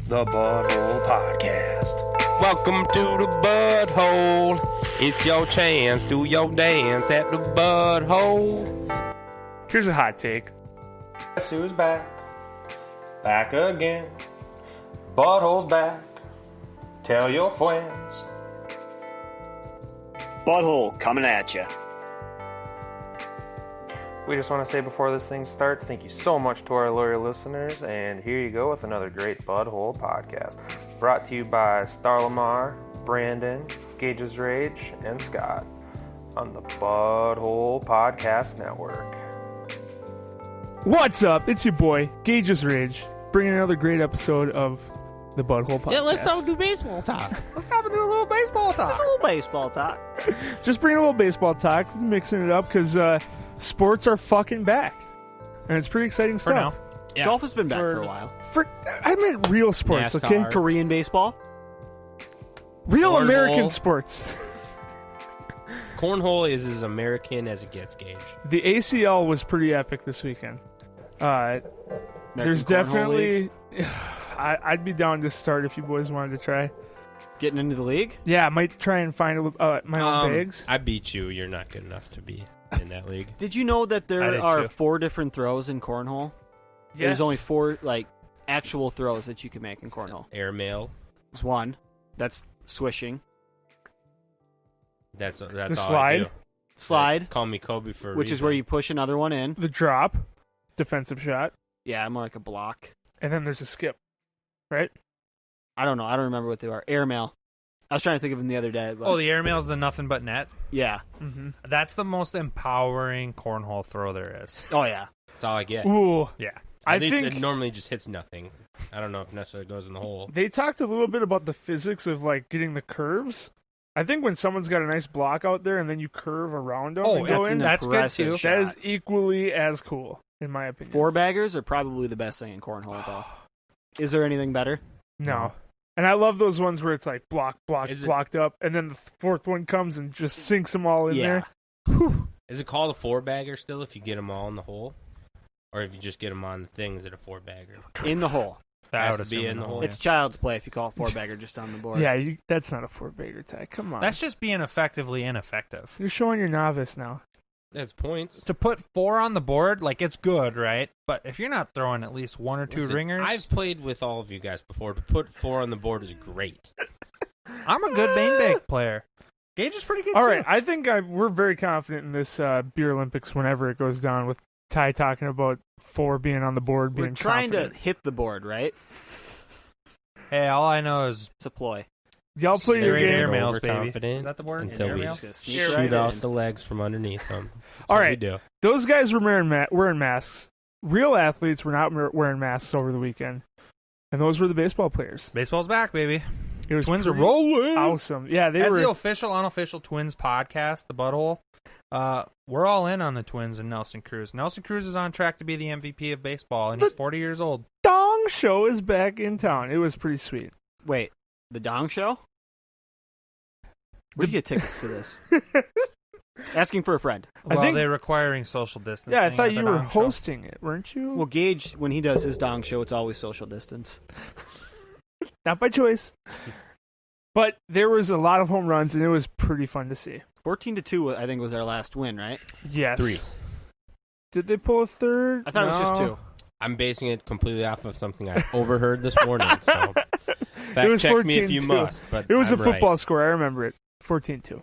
The Butthole Podcast. Welcome to the Butthole. It's your chance. Do your dance at the Butthole. Here's a hot take. Guess who's back? Back again. Butthole's back. Tell your friends. Butthole coming at you. We just want to say before this thing starts, thank you so much to our loyal listeners, and here you go with another great Butthole podcast, brought to you by Star Lamar, Brandon, Gage's Rage, and Scott on the Butthole Podcast Network. What's up? It's your boy, Gage's Rage, bringing another great episode of the Butthole Podcast. Yeah, let's do baseball talk. Let's stop and do a little baseball talk. Just a little baseball talk. Just bringing a little baseball talk, mixing it up, because sports are fucking back. And it's pretty exciting stuff. now. Yeah. Golf has been back for a while. I meant real sports, NASCAR. okay? Korean baseball. Real Cornhole. American sports. Cornhole is as American as it gets, Gage. The ACL was pretty epic this weekend. There's Cornhole definitely... League. I'd be down to start if you boys wanted to try. Getting into the league. Yeah, I might try and find my own bags. I beat you. You're not good enough to be in that league. Did you know that I there did are too. 4 different throws in cornhole? There's only 4 actual throws that you can make in cornhole. Airmail. There's 1. That's swishing. That's The all slide. I do. Slide, Call me Kobe for a which is reason. where you push another one in. The drop, defensive shot, Yeah, more like a block. and then there's a skip, right? I don't know. I don't remember what they are. Airmail. I was trying to think of them the other day. But Oh, the airmail's the nothing but net. yeah. Mm-hmm. That's the most empowering cornhole throw there is. Oh, yeah. That's all I get. Ooh, Yeah. I At least think it normally just hits nothing. I don't know if necessarily goes in the hole. they talked a little bit about the physics of getting the curves. I think when someone's got a nice block out there and then you curve around them and go in, that's good impressive too. shot. that is equally as cool, in my opinion. 4-baggers are probably the best thing in cornhole, though. Is there anything better? No. And I love those ones where it's blocked up, and then the fourth one comes and just sinks them all in Yeah. there. Is it called a 4-bagger still if you get them all in the hole? Or if you just get them on the thing, is it a 4-bagger? In the hole. I Has would to be assume in the hole. It's child's play if you call a 4-bagger just on the board. Yeah, that's not a 4-bagger tag. Come on. That's just being effectively ineffective. You're showing your novice now. That's points. To put 4 on the board, it's good, right? But if you're not throwing at least 1 or 2 Listen, ringers, I've played with all of you guys before. To put 4 on the board is great. I'm a good beanbag player. Gage is pretty good All too. right, I think we're very confident in this beer Olympics whenever it goes down, with Ty talking about 4 being on the board, being We're trying confident. to hit the board, right? Hey, all I know is It's a ploy. Y'all play your straight game. airmails, baby. Overconfident Is that the word? until we Airmail? Just gonna sneak Sure. right shoot off in. the legs from underneath them. That's All what right. we do. Those guys were wearing masks. Real athletes were not wearing masks over the weekend. And those were the baseball players. Baseball's back, baby. It was Twins are pretty rolling. awesome. Yeah, they As were. the official, unofficial Twins podcast, The Butthole, we're all in on the Twins and Nelson Cruz. Nelson Cruz is on track to be the MVP of baseball, and he's 40 years old. Dong Show is back in town. It was pretty sweet. Wait, the Dong Show? Where'd you get tickets to this? Asking for a friend. Well, think- they're requiring social distancing. Yeah, I thought at the you were Dong Show. hosting it, weren't you? Well, Gage, when he does his Dong Show, it's always social distance. Not by choice. But there was a lot of home runs, and it was pretty fun to see. 14-2, I think, was our last win, right? Yes. 3. Did they pull a third? I thought it was just 2. I'm basing it completely off of something I overheard this morning. So fact was check me if you 14-2. must. But It was I'm a football score. I remember it. 14-2.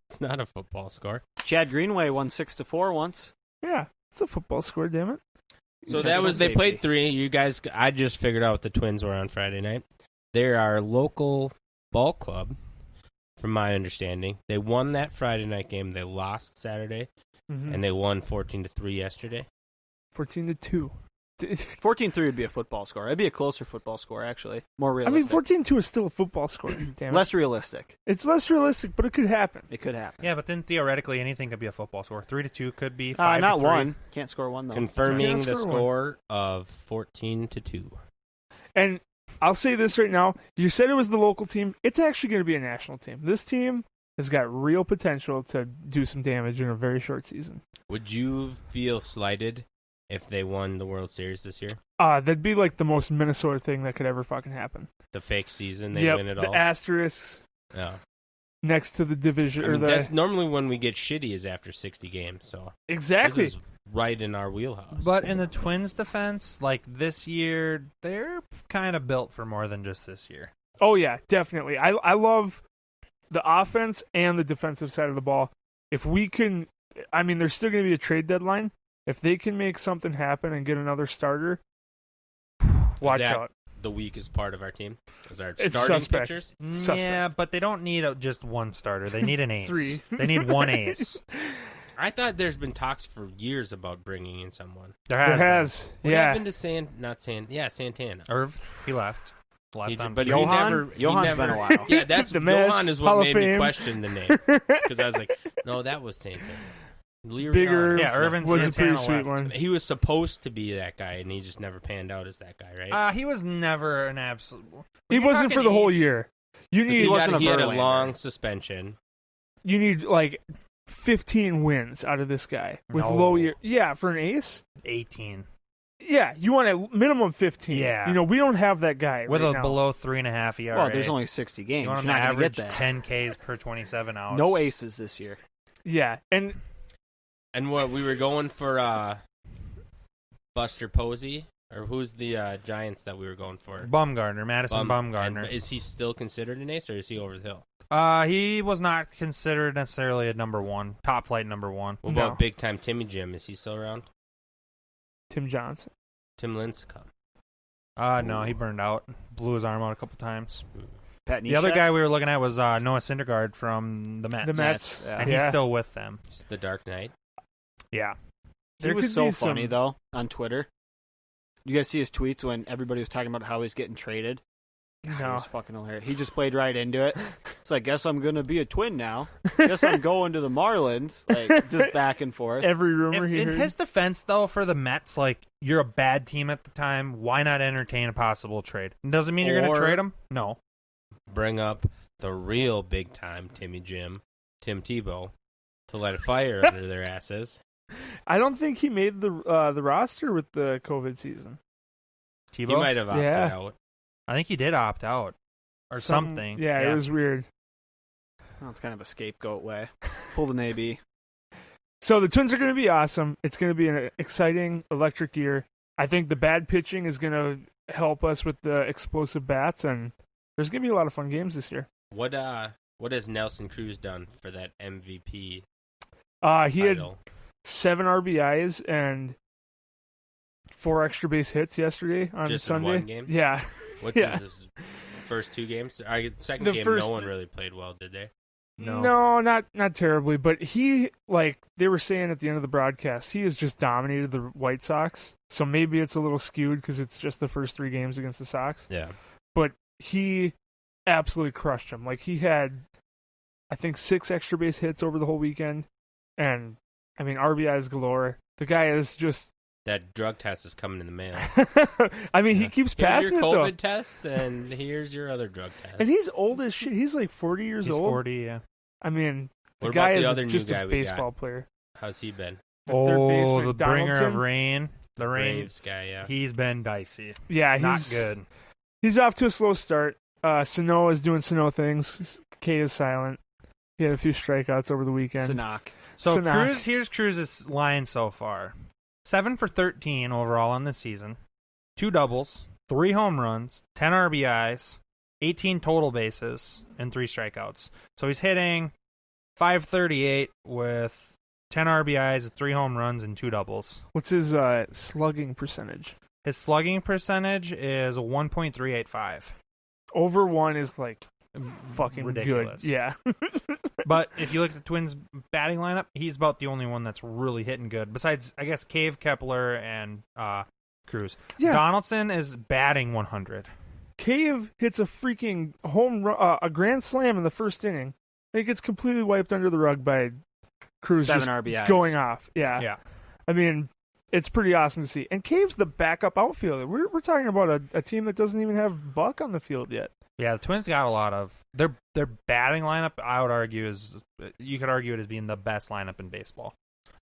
It's not a football score. Chad Greenway won 6-4 once. Yeah, it's a football score, damn it. So Intentional that was they safety. played 3. You guys, I just figured out the Twins were on Friday night. They're our local ball club, from my understanding. They won that Friday night game. They lost Saturday, Mm-hmm. and they won 14-3 yesterday. 14-2. 14-3 would be a football score. It'd be a closer football score, actually. More I mean, realistic. 14-2 is still a football score. Damn it. Less realistic. It's less realistic, but it could happen. It could happen. Yeah, but then theoretically anything could be a football score. 3-2 could be 5-3. Not 1. Can't score 1, though. Confirming Can't the score score of 14-2. And I'll say this right now. You said it was the local team. It's actually going to be a national team. This team has got real potential to do some damage in a very short season. Would you feel slighted if they won the World Series this year? That'd be like the most Minnesota thing that could ever fucking happen. The fake season, they win it all. The asterisk next to the division. That's normally when we get shitty is after 60 games. So exactly, this is right in our wheelhouse. But in the Twins' defense, like this year, they're kind of built for more than just this year. Oh yeah, definitely. I love the offense and the defensive side of the ball. If we can, there's still going to be a trade deadline. If they can make something happen and get another starter, watch out. The weakest part of our team is our It's starting suspect. pitchers. Suspect. Yeah, but they don't need just one starter. They need an ace. 3. They need one ace. I thought there's been talks for years about bringing in someone. There There has. has. What Yeah. happened to Santana? Irv, he left. But Johan's been a while. Yeah, that's The Mets, Johan is Hall what of made me Fame. question the name because I was like, no, that was Santana. Bigger Yeah, Irvin was a pretty Santana sweet left. one. He was supposed to be that guy, and he just never panned out as that guy, right? He was never an absolute. He wasn't for the whole year. You he need wasn't a had a Verlander. long suspension. you need like 15 wins out of this guy with No. low year. Yeah, for an ace. 18 Yeah, you want a minimum 15. Yeah. We don't have that guy with right a now. below 3.5 ERA. Well, there's only 60 games. you You're want not him to going to get average that. 10 Ks per 27 outs. No aces this year. Yeah, and And what we were going for Buster Posey, or who's the Giants that we were going for? Bumgarner, Madison Bumgarner. And is he still considered an ace, or is he over the hill? He was not considered necessarily a number one, top flight number one. What No. about big time Timmy Jim? Is he still around? Tim Johnson. Tim Lincecum. No, he burned out. Blew his arm out a couple times. Pat The other Neshek? guy we were looking at was Noah Syndergaard from the Mets. The Mets. Yeah. And he's still with them. It's the Dark Knight. Yeah. He There was could so be funny, some- though, on Twitter. You guys see his tweets when everybody was talking about how he's getting traded? God, No. It was fucking hilarious. He just played right into it. It's like, guess I'm going to be a Twin now. Guess I'm going to the Marlins. Like, just back and forth. Every rumor he In heard. his defense, though, for the Mets, like, you're a bad team at the time. Why not entertain a possible trade? Doesn't mean you're going Or- to trade him? No. Bring up the real big time Timmy Jim, Tim Tebow, to light a fire under their asses. I don't think he made the roster with the COVID season. Tebow? He might have opted Yeah. out. I think he did opt out. Or something. Yeah, it was weird. Well, it's kind of a scapegoat way. Pulled an AB. So the Twins are going to be awesome. It's going to be an exciting, electric year. I think the bad pitching is going to help us with the explosive bats, and there's going to be a lot of fun games this year. What has Nelson Cruz done for that MVP He had title? 7 RBIs and 4 extra base hits yesterday on Just in Sunday. one game? Yeah. What's Yeah. his first 2 games? Second The game, first- no one really played well, did they? No, not terribly, but he, like they were saying at the end of the broadcast, he has just dominated the White Sox. So maybe it's a little skewed because it's just the first 3 games against the Sox. Yeah. But he absolutely crushed him. Like, he had, I think, 6 extra base hits over the whole weekend. And, RBIs galore. The guy is just... That drug test is coming in the mail. he keeps Here's passing your it, though. COVID test, and here's your other drug test. And he's old as shit. He's like 40 years He's old. 40, yeah. The What guy about the is other new just guy a we baseball got? player. How's he been? The third baseman, the bringer of Donaldson. rain. The rain. Braves guy, yeah. He's been dicey. Yeah, Not he's good. He's off to a slow start. Sano is doing Sano things. K is silent. He had a few strikeouts over the weekend. Sanak. So Sanak. here's Cruz's line so far. 7 for 13 overall on the season. 2 doubles, 3 home runs, 10 RBIs, 18 total bases, and 3 strikeouts. So he's hitting .538 with 10 RBIs, 3 home runs, and 2 doubles. What's his slugging percentage? His slugging percentage is 1.385. Over 1 is like fucking Ridiculous. good. Yeah. But if you look at the Twins' batting lineup, he's about the only one that's really hitting good. Besides, I guess, Cave, Kepler, and Cruz. Yeah. Donaldson is batting 100. Cave hits a freaking home run, a grand slam in the first inning. He gets completely wiped under the rug by Cruz 7 just RBIs. going off. Yeah. Yeah. It's pretty awesome to see. And Cave's the backup outfielder. We're talking about a team that doesn't even have Buck on the field yet. Yeah, the Twins got a lot of their batting lineup. I would argue you could argue it as being the best lineup in baseball.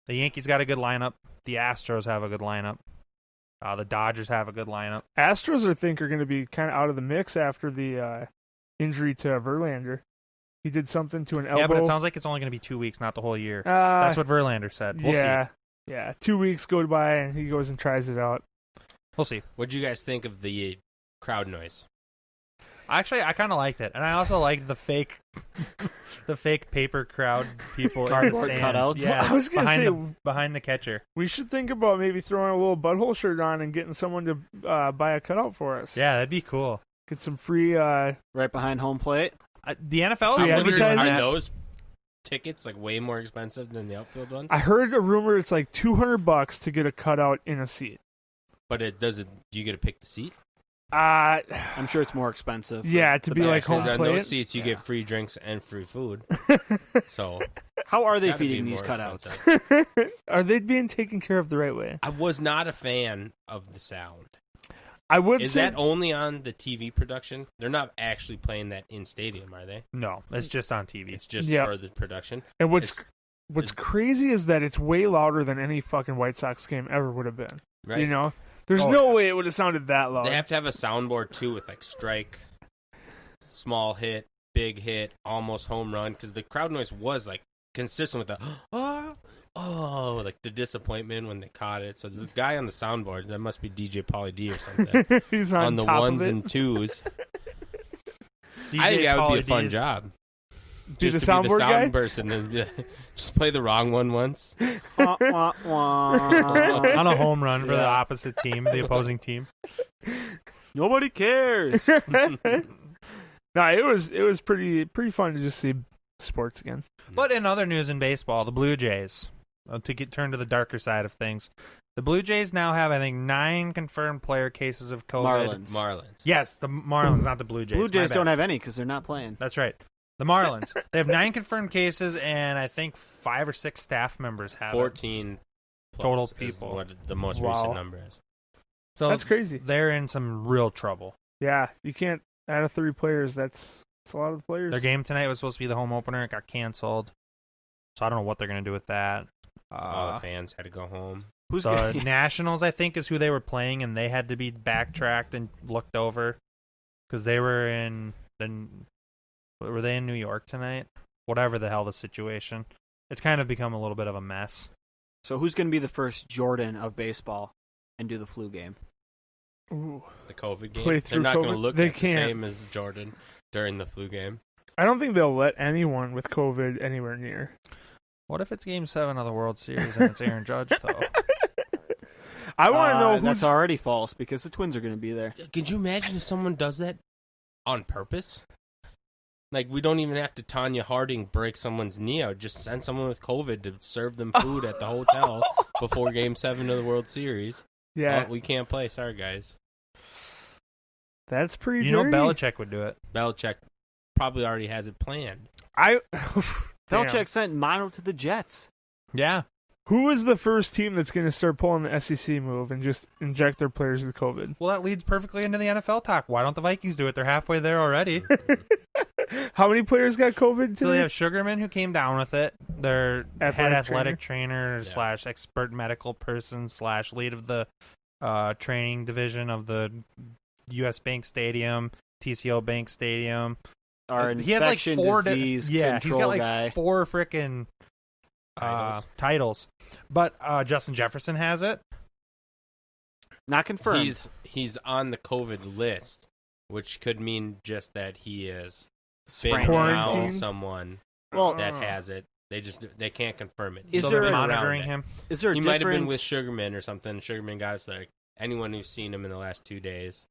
The Yankees got a good lineup. The Astros have a good lineup. The Dodgers have a good lineup. Astros, I think, are going to be kind of out of the mix after the injury to Verlander. He did something to an elbow. Yeah, but it sounds like it's only going to be 2 weeks, not the whole year. That's what Verlander said. We'll see. Yeah. 2 weeks go by, and he goes and tries it out. We'll see. What do you guys think of the crowd noise? Actually, I kind of liked it, and I also liked the fake paper crowd people in the Cardboard stands. cutouts? Yeah, I was gonna say, behind the catcher. we should think about maybe throwing a little butthole shirt on and getting someone to buy a cutout for us. Yeah, that'd be cool. Get some free. Right behind home plate. The NFL Free is looking advertising? at Are that. those tickets like way more expensive than the outfield ones? I heard a rumor it's like $200 to get a cutout in a seat. But it doesn't. Do you get to pick the seat? I'm sure it's more expensive. Yeah, to be like home Because on plate. those seats, you get free drinks and free food. So How are they it's gotta feeding be these more cutouts? expensive. Are they being taken care of the right way? I was not a fan of the sound. I would Is say that only on the TV production? They're not actually playing that in stadium, are they? No, it's just on TV. It's just Yeah. for the production. And what's it's- crazy is that it's way louder than any fucking White Sox game ever would have been. Right. You know, there's Oh, no way it would have sounded that loud. They have to have a soundboard too with like strike, small hit, big hit, almost home run, because the crowd noise was like consistent with the like the disappointment when they caught it. So there's this guy on the soundboard. That must be DJ Pauly D or something. He's on the top ones of it. and twos. DJ I think that would be a Pauly fun D's- job. Be the Just to be the soundboard guy? sound person and just play the wrong one once. Wah, wah, wah. on a home run for the Yeah. opposite team, the opposing team. Nobody cares. No, it was pretty fun to just see sports again. But in other news in baseball, the Blue Jays, turn to the darker side of things, the Blue Jays now have, I think, 9 confirmed player cases of COVID. Marlins. Yes, the Marlins, not the Blue Jays. Blue My Jays bad. don't have any because they're not playing. That's right. The Marlins. They have 9 confirmed cases, and I think 5 or 6 staff members have 14 plus Total is people. what the most Wow. recent number is. So That's crazy. they're in some real trouble. Yeah, you can't out of 30 players. That's a lot of the players. Their game tonight was supposed to be the home opener. It got canceled. So I don't know what they're going to do with that. So all the fans had to go home. Who's The gonna, Nationals, I think, is who they were playing, and they had to be backtracked and looked over because they were in were they in New York tonight? Whatever the hell the situation. It's kind of become a little bit of a mess. So who's going to be the first Jordan of baseball and do the flu game? Ooh. The COVID game. Play They're through not going to COVID? look They at the can't. same as Jordan during the flu game. I don't think they'll let anyone with COVID anywhere near. What if it's Game 7 of the World Series and it's Aaron Judge, though? I want to know who's. That's already false because the Twins are going to be there. Could you imagine if someone does that on purpose? Like, we don't even have to Tanya Harding break someone's knee out. Just send someone with COVID to serve them food at the hotel before Game 7 of the World Series. Yeah, Oh, we can't play. Sorry, guys. that's pretty. You know dirty. Belichick would do it. Belichick probably already has it planned. Damn. Belichick sent Mono to the Jets. Yeah. Who is the first team that's going to start pulling the SEC move and just inject their players with COVID? Well, that leads perfectly into the NFL talk. Why don't the Vikings do it? They're halfway there already. How many players got COVID So they today? have Sugarman, who came down with it. Their head Athletic athletic trainer Yeah. / expert medical person / lead of the training division of the U.S. Bank Stadium, TCO Bank Stadium. Our He has like infection 4 disease yeah, control he's got like guy. 4 freaking titles. But Justin Jefferson has it. Not confirmed. He's on the COVID list, which could mean just that he is been Sprained around Quarantined? someone Well, that has it. They can't confirm it. Is So there they're a- monitoring him? is there a He difference? might have been with Sugarman or something. Sugarman got us like, anyone who's seen him in the last 2 days,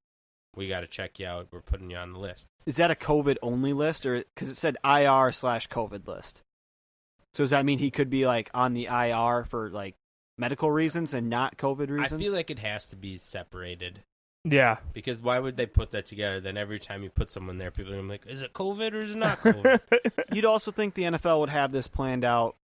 we got to check you out. We're putting you on the list. Is that a COVID only list, or because it said IR/COVID list? So does that mean he could be like on the IR for like medical reasons and not COVID reasons? I feel like it has to be separated. Yeah. Because why would they put that together? Then every time you put someone there, people are gonna be like, is it COVID or is it not COVID? You'd also think the NFL would have this planned out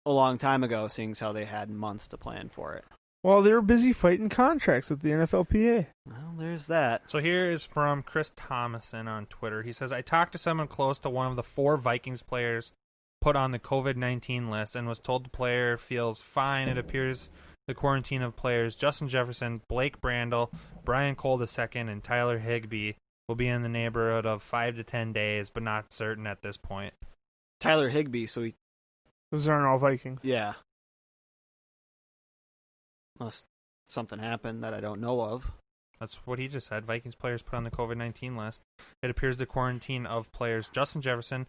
a long time ago, seeing as how they had months to plan for it. Well, they were busy fighting contracts with the NFLPA. Well, there's that. So here is from Chris Thomason on Twitter. He says, I talked to someone close to one of the 4 Vikings players put on the COVID-19 list and was told the player feels fine. It appears the quarantine of players Justin Jefferson, Blake Brandel, Brian Cole II, and Tyler Higbee will be in the neighborhood of 5 to 10 days, but not certain at this point. Tyler Higbee, Those aren't all Vikings. yeah. Unless something happened that I don't know of. That's what he just said. Vikings players put on the COVID-19 list. It appears the quarantine of players Justin Jefferson,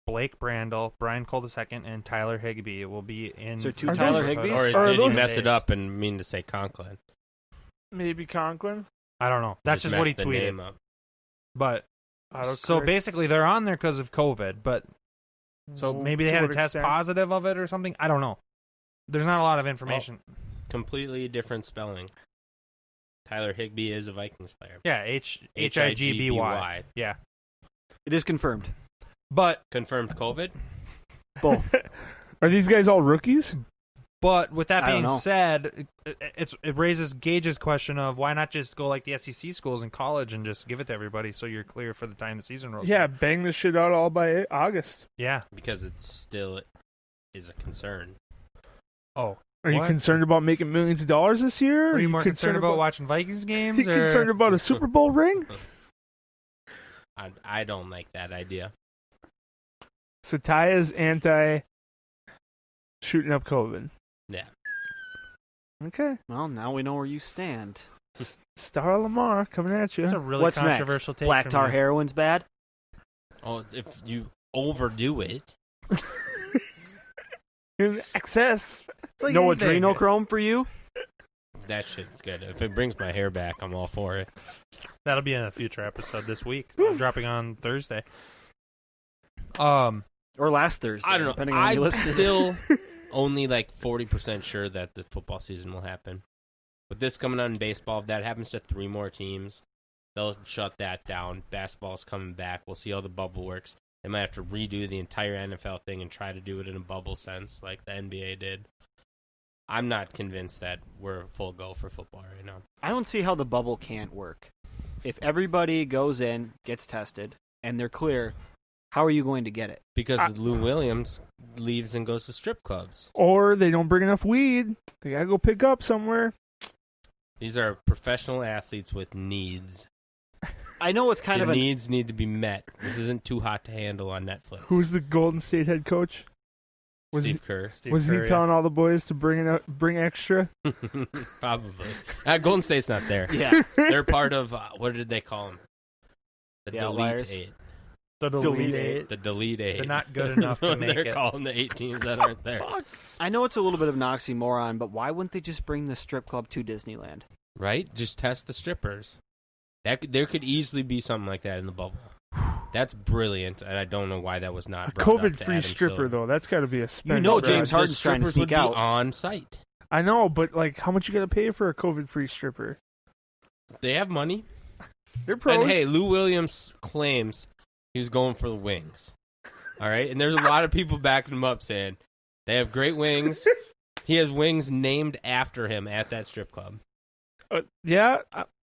Blake Brandel, Brian Cole II, and Tyler Higbee will be in. So two Are Tyler those- Higbees? Or Are did he those mess days? it up and mean to say Conklin? Maybe Conklin. I don't know. That's just what he messed the tweeted. name up. But Autocorrect. so basically, they're on there because of COVID. But so Well, maybe they to had a what test extent? positive of it or something. I don't know. There's not a lot of information. Completely different spelling. Tyler Higbee is a Vikings player. Yeah, Higbee. Yeah, It is confirmed. but Confirmed COVID? Both. Are these guys all rookies? with that I don't being know. said, it raises Gage's question of why not just go like the SEC schools in college and just give it to everybody so you're clear for the time the season rolls. Yeah, bang this shit out all by August. Yeah. Because it still is a concern. Oh. Are you What? concerned about making millions of dollars this year? Are you more concerned about watching Vikings games? You or? concerned about a Super Bowl ring? I don't like that idea. Sataya's anti shooting up COVID. Yeah. Okay. Well, now we know where you stand. Star Lamar coming at you. That's a really What's controversial next? take. Black from tar you. heroin's bad? Oh, if you overdo it, In excess. It's like No anything. adrenochrome for you? that shit's good. If it brings my hair back, I'm all for it. That'll be in a future episode this week. Dropping on Thursday. Or last Thursday, I don't know. depending on when you I'm listen to this. still only like 40% sure that the football season will happen. With this coming on in baseball, if that happens to 3 more teams, they'll shut that down. Basketball's coming back. We'll see how the bubble works. They might have to redo the entire NFL thing and try to do it in a bubble sense like the NBA did. I'm not convinced that we're full go for football right now. I don't see how the bubble can't work. If everybody goes in, gets tested, and they're clear, how are you going to get it? Because Lou Williams leaves and goes to strip clubs. Or they don't bring enough weed. They gotta go pick up somewhere. These are professional athletes with needs. I know it's kind The of an needs need to be met. This isn't too hot to handle on Netflix. Who's the Golden State head coach? Was Steve Kerr? he telling all the boys to bring extra? Probably. Golden State's not there. yeah. They're part of, what did they call them? The The Delete outliers? 8. The Delete Delete eight. 8. The Delete 8. They're not good enough to That's what make they're it. calling the 8 teams that aren't there. I know it's a little bit of an oxymoron, but why wouldn't they just bring the strip club to Disneyland? Right? Just test the strippers. There could easily be something like that in the bubble. That's brilliant, and I don't know why that was not A brought up to COVID-free Adam stripper, Silver. though. That's got to be a spend. You know bro. James The Harden's trying to strippers sneak would be out. on site. I know, but like, how much you got to pay for a COVID-free stripper? They have money. They're pros. And hey, Lou Williams claims he was going for the wings. All right? And there's a lot of people backing him up saying they have great wings. He has wings named after him at that strip club. Yeah,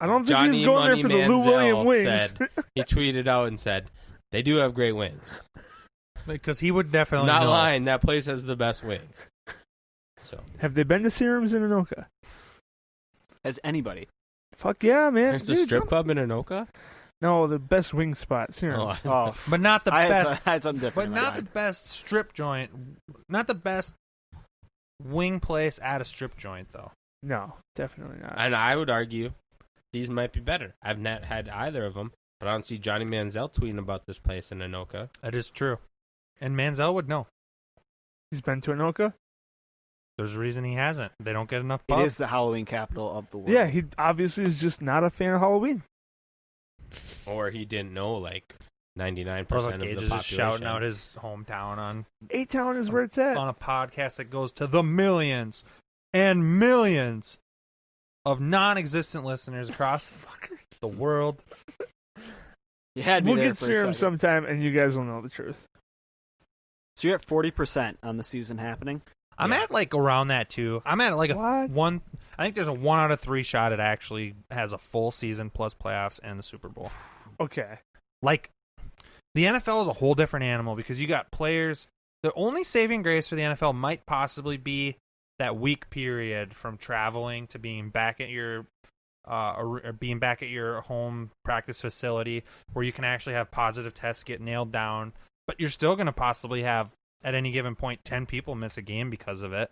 I don't think Johnny he was going Money there for the Lou Manziel Williams wings. said, he tweeted out and said, they do have great wings. Because he would definitely Not know. lying, that place has the best wings. So Have they been to Serums in Anoka? As anybody. Fuck yeah, man. there's a Dude, strip don't- club in Anoka? No, the best wing spot, Serums. Oh, Oh, But not the I best. had something But different. in my not the mind. best strip joint. Not the best wing place at a strip joint, though. No, definitely not. and I would argue these might be better. I've not had either of them, but I don't see Johnny Manziel tweeting about this place in Anoka. That is true. And Manziel would know. He's been to Anoka? There's a reason he hasn't. They don't get enough It pub. is the Halloween capital of the world. Yeah, he obviously is just not a fan of Halloween. Or he didn't know, like, 99% Or of like the Gage population. is just shouting out his hometown on A-Town is where it's at. a podcast that goes to the millions and millions of non-existent listeners across the world. You had me We'll there get for a Serum second. sometime, and you guys will know the truth. So you're at 40% on the season happening. I'm Yeah. at like around that too. I'm at like a What? one. I think there's a 1 out of 3 shot it actually has a full season plus playoffs and the Super Bowl. Okay. Like the NFL is a whole different animal because you got players The only saving grace for the NFL might possibly be that week period from traveling to being back at your home practice facility, where you can actually have positive tests get nailed down. But you're still going to possibly have, at any given point, 10 people miss a game because of it.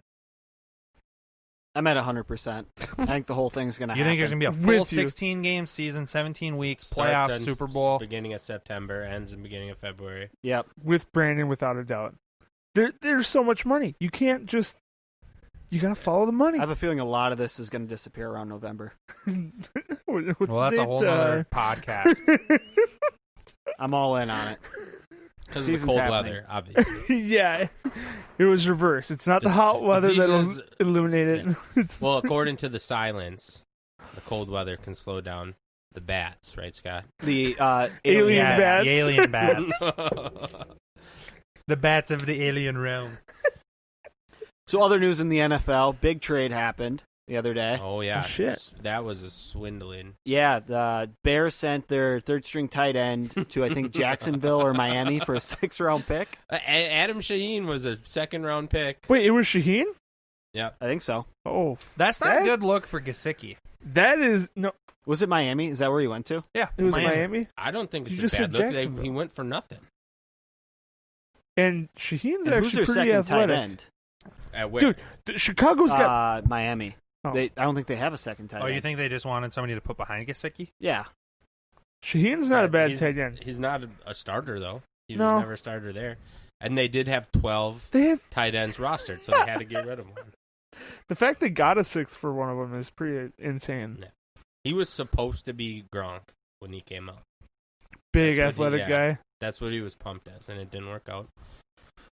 I'm at 100%. I think the whole thing's going to happen. You think there's going to be a full 16-game season, 17 weeks, playoffs, Starts in Super Bowl? Beginning of September, ends in beginning of February. Yep. With Brandon, without a doubt. There's so much money. You can't just... You got to follow the money. I have a feeling a lot of this is going to disappear around November. Well, that's a whole other podcast. I'm all in on it. Because of the cold weather, obviously. Yeah. It was reversed. It's not the hot weather that'll illuminate it. Yeah. Well, according to the silence, the cold weather can slow down the bats, right, Scott? The Alien bats. The alien bats. The bats of the alien realm. So other news in the NFL, big trade happened the other day. Oh, yeah. Oh, shit. That was a swindling. Yeah, the Bears sent their third-string tight end to, I think, Jacksonville or Miami for a 6th-round pick. Adam Shaheen was a 2nd-round pick. Wait, it was Shaheen? Yep. I think so. Oh, That's not a good look for Gesicki. That is... No, Was it Miami? Is that where he went to? Yeah, it was Miami. I don't think You it's just a bad said look. Jacksonville. He went for nothing. And Shaheen's And who's actually their pretty second tight athletic. end? At where? Dude, Chicago's got... Miami. Oh. I don't think they have a second tight Oh, end. you think they just wanted somebody to put behind Gesicki? Yeah. Shaheen's not a bad tight end. He's not a starter, though. He No. was never a starter there. And they did have 12 They have... tight ends rostered, so they had to get rid of one. The fact they got a 6 for one of them is pretty insane. Yeah. He was supposed to be Gronk when he came out. Big That's what he- athletic yeah. guy. That's what he was pumped as, and it didn't work out.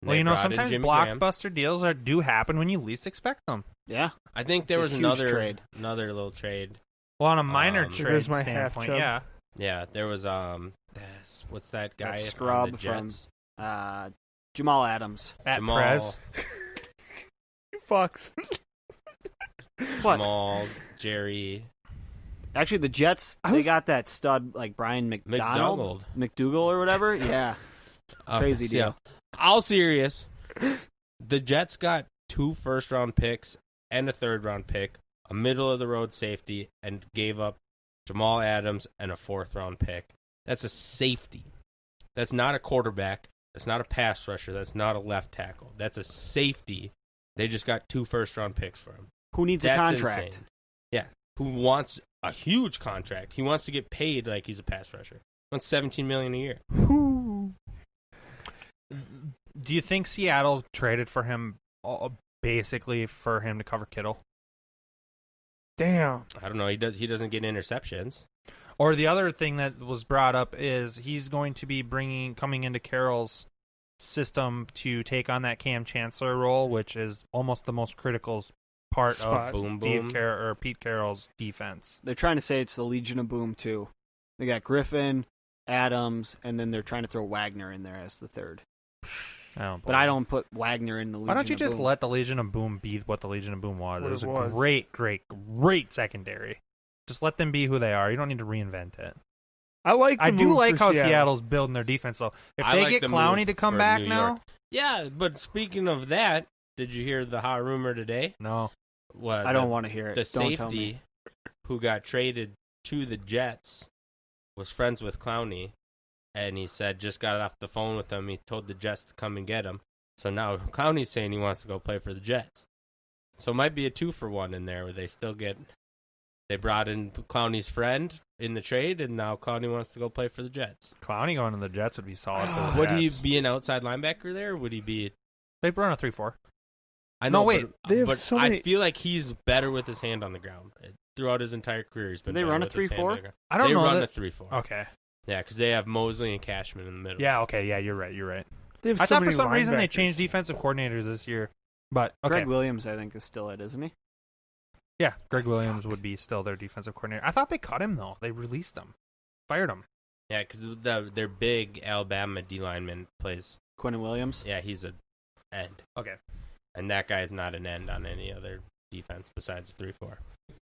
And Well, they you know, brought in sometimes Jimmy Graham. blockbuster deals do happen when you least expect them. Yeah. I think there It's was a huge trade. another little trade. Well, on a minor There goes trade my half standpoint, chub. yeah. Yeah, there was what's that guy? That on scrub the from- Jets? Jamal Adams. At Jamal. Prez. You fucks. What? Jamal, Jerry, Actually, the Jets, I they was- got that stud, like Brian McDougal or whatever. Yeah. Crazy so, deal. All serious. The Jets got 2 first-round picks and a 3rd-round pick, a middle-of-the-road safety, and gave up Jamal Adams and a 4th-round pick. That's a safety. That's not a quarterback. That's not a pass rusher. That's not a left tackle. That's a safety. They just got 2 first-round picks for him. Who needs That's a contract? insane. Yeah. Who wants a huge contract? He wants to get paid like he's a pass rusher. He wants $17 million a year. Do you think Seattle traded for him basically for him to cover Kittle? Damn. I don't know. He doesn't get interceptions. Or the other thing that was brought up is he's going to be coming into Carroll's system to take on that Cam Chancellor role, which is almost the most critical part Spot. of Boom, boom. Pete Carroll's defense. They're trying to say it's the Legion of Boom, too. They got Griffen, Adams, and then they're trying to throw Wagner in there as the third. But I don't put Wagner in the Legion Why don't you of just Boom. let the Legion of Boom be what the Legion of Boom was? What It was it a was. great secondary. Just let them be who they are. You don't need to reinvent it. I do move like for how Seattle. Seattle's building their defense, though. If I they like get the Clowney move to come for back New now, York. Yeah, but speaking of that, did you hear the hot rumor today? no. What, I don't want to hear it. The Don't tell me. safety who got traded to the Jets was friends with Clowney, and he said just got off the phone with him. He told the Jets to come and get him. So now Clowney's saying he wants to go play for the Jets. So it might be a 2-for-1 in there where they brought in Clowney's friend in the trade, and now Clowney wants to go play for the Jets. Clowney going to the Jets would be solid for the Would he Jets. be an outside linebacker there? Or would he be? They run a 3-4. I know. No, wait. They have but so I many- feel like he's better with his hand on the ground. Throughout his entire career, he's been. They better run a with his hand 3-4? on the ground. I don't they know run that- a 3-4. Okay. Yeah, because they have Mosley and Cashman in the middle. Yeah, okay. Yeah, you're right. They have I so thought for many some reason they linebackers. changed defensive coordinators this year. But, okay. Greg Williams, I think, is still it, isn't he? Yeah, Greg Williams would be still their defensive coordinator. I thought they cut him, though. They released him. Fired him. Yeah, because their big Alabama D lineman plays. Quinnen Williams. Yeah, he's an end. Okay. And that guy's not an end on any other defense besides 3-4.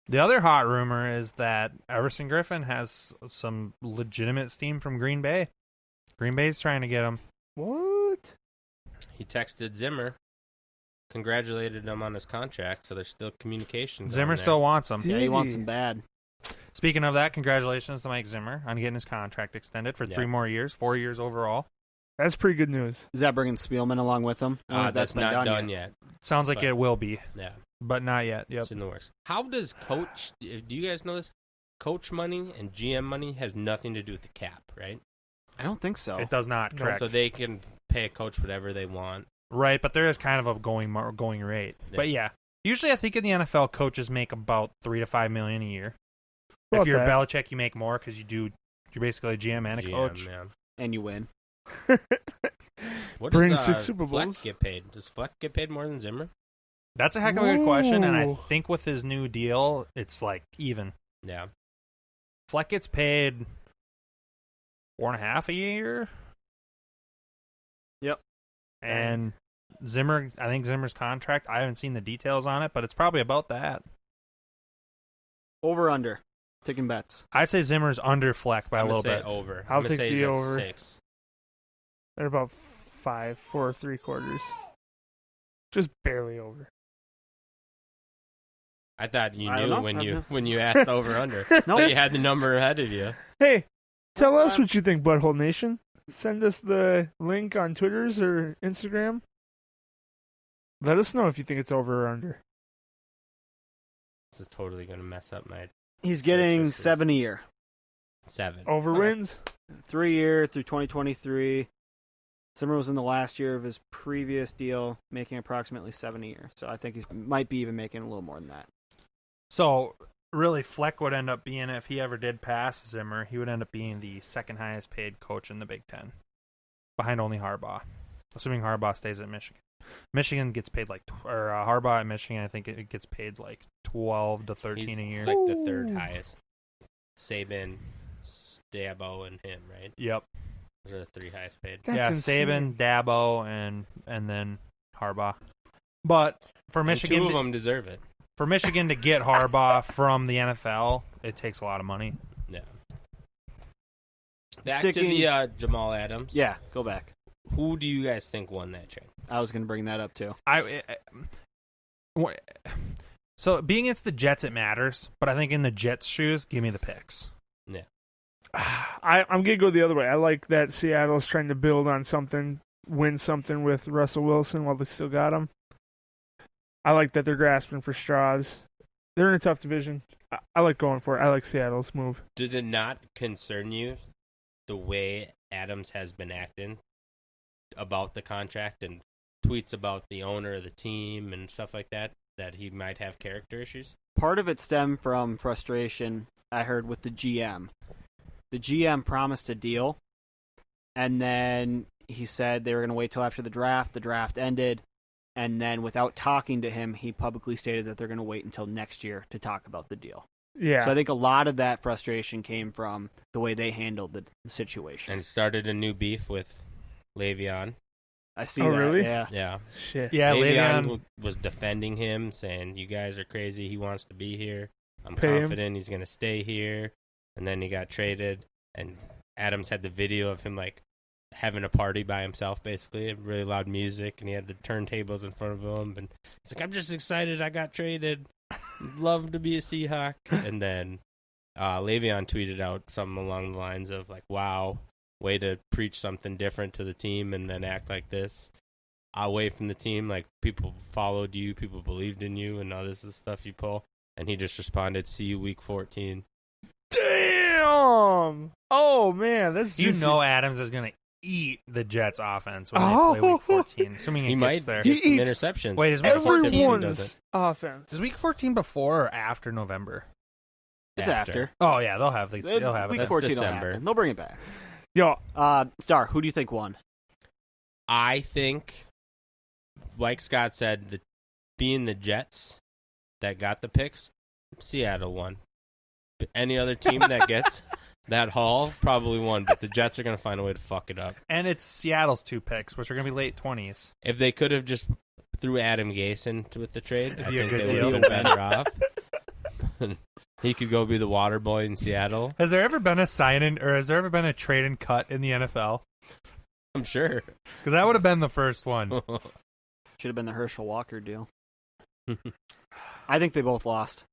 The other hot rumor is that Everson Griffen has some legitimate steam from Green Bay. Green Bay's trying to get him. What? he texted Zimmer, congratulated him on his contract, so there's still communication. Zimmer still wants him. Yeah, he wants him bad. Speaking of that, congratulations to Mike Zimmer on getting his contract extended for 3 more years, 4 years overall. That's pretty good news. Is that bringing Spielman along with him? That's not done yet. Sounds like But- it will be, Yeah, but not yet. Yep. it's in the works. How does coach? Do you guys know this? Coach money and GM money has nothing to do with the cap, right? I don't think so. It does not, correct. So they can pay a coach whatever they want. Right, but there is kind of a going rate. Yeah. But yeah, usually I think in the NFL, coaches make about $3 to $5 million a year. About If you're that. Belichick, you make more because you're basically a GM and a coach. Yeah. And you win. What Bring does 6 Super Fleck Bowls. get paid? Does Fleck get paid more than Zimmer? That's a heck of a good question, and I Ooh. think with his new deal, it's like even. Yeah. Fleck gets paid $4.5 a year. Yep. And Zimmer, I think Zimmer's contract, I haven't seen the details on it, but it's probably about that. Over under. Taking bets. I'd say Zimmer's under Fleck by I'm a little gonna say bit. over. I'll I'm gonna take say the he's at over. 6. They're about 4 3/4. Just barely over. I thought you I don't knew know. when you asked over under. Nope. That you had the number ahead of you. Hey, tell us what you think, Butthole Nation. Send us the link on Twitters or Instagram. Let us know if you think it's over or under. This is totally gonna mess up my He's getting Sixers. 7 a year. 7. Over Okay. wins? 3 year through 2023. Zimmer was in the last year of his previous deal, making approximately 7 a year. So I think he might be even making a little more than that. So, really, Fleck would end up being, if he ever did pass Zimmer, he would end up being the second highest paid coach in the Big Ten, behind only Harbaugh, assuming Harbaugh stays at Michigan. Michigan gets paid Harbaugh at Michigan, I think it gets paid like 12 to 13 He's a year. like the third Ooh. highest. Saban, Dabo, and him, right? Yep. Those are the 3 highest paid. That's insane. Saban, Dabo, and then Harbaugh. But for And Michigan, 2 of them deserve it. for Michigan to get Harbaugh from the NFL, it takes a lot of money. Yeah. Back to the Jamal Adams. Yeah, go back. Who do you guys think won that trade? I was going to bring that up too. So being it's the Jets, it matters. But I think in the Jets' shoes, give me the picks. Yeah. I'm going to go the other way. I like that Seattle's trying to build on something, win something with Russell Wilson while they still got him. I like that they're grasping for straws. They're in a tough division. I like going for it. I like Seattle's move. Did it not concern you the way Adams has been acting about the contract and tweets about the owner of the team and stuff like that he might have character issues? Part of it stemmed from frustration I heard with the GM. The GM promised a deal, and then he said they were going to wait till after the draft. The draft ended, and then without talking to him, he publicly stated that they're going to wait until next year to talk about the deal. Yeah. So I think a lot of that frustration came from the way they handled the situation. And started a new beef with Le'Veon. I see Oh, that. really? Yeah. Yeah. Shit. Yeah, Le'Veon Le'Veon. was defending him, saying, you guys are crazy. He wants to be here. I'm Pay him. confident he's going to stay here. And then he got traded. And Adams had the video of him, like, having a party by himself, basically. Really loud music. And he had the turntables in front of him. And he's like, I'm just excited I got traded. Love to be a Seahawk. And then Le'Veon tweeted out something along the lines of, like, wow, way to preach something different to the team and then act like this. Away from the team, like, people followed you, people believed in you, and all this is stuff you pull. And he just responded, see you week 14. Damn! Oh, man. That's You juicy. know Adams is going to eat the Jets' offense when they play Week 14, assuming He it might gets there. get some eats interceptions. Wait, is Week 14? Everyone's offense. Is Week 14 before or after November? It's after. Oh, yeah, they'll have they'll have Week it. That's 14 will December. happen. They'll bring it back. Yo, Star, who do you think won? I think, like Scott said, being the Jets that got the picks, Seattle won. But any other team that gets that haul probably won, but the Jets are going to find a way to fuck it up. And it's Seattle's 2 picks, which are going to be late 20s. If they could have just threw Adam Gase into with the trade, I be a think good they would deal. have been better off. He could go be the water boy in Seattle. Has there ever been a sign-in, or has there ever been a trade and cut in the NFL? I'm sure. Because that would have been the first one. Should have been the Herschel Walker deal. I think they both lost.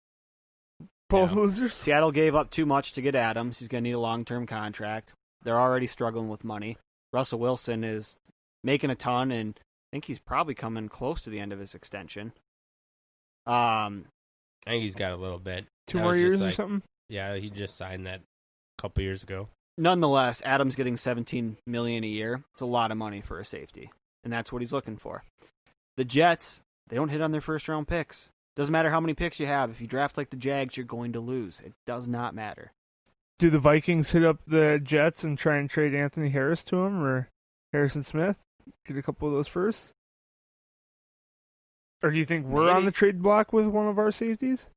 Both losers. Seattle gave up too much to get Adams. He's going to need a long-term contract. They're already struggling with money. Russell Wilson is making a ton, and I think he's probably coming close to the end of his extension. I think he's got a little bit. 2 That more was just years or like- something? Yeah, he just signed that a couple years ago. Nonetheless, Adams getting $17 million a year. It's a lot of money for a safety, and that's what he's looking for. The Jets, they don't hit on their first-round picks. Doesn't matter how many picks you have. If you draft like the Jags, you're going to lose. It does not matter. Do the Vikings hit up the Jets and try and trade Anthony Harris to him or Harrison Smith? Get a couple of those first? Or do you think we're on Maybe. the trade block with one of our safeties?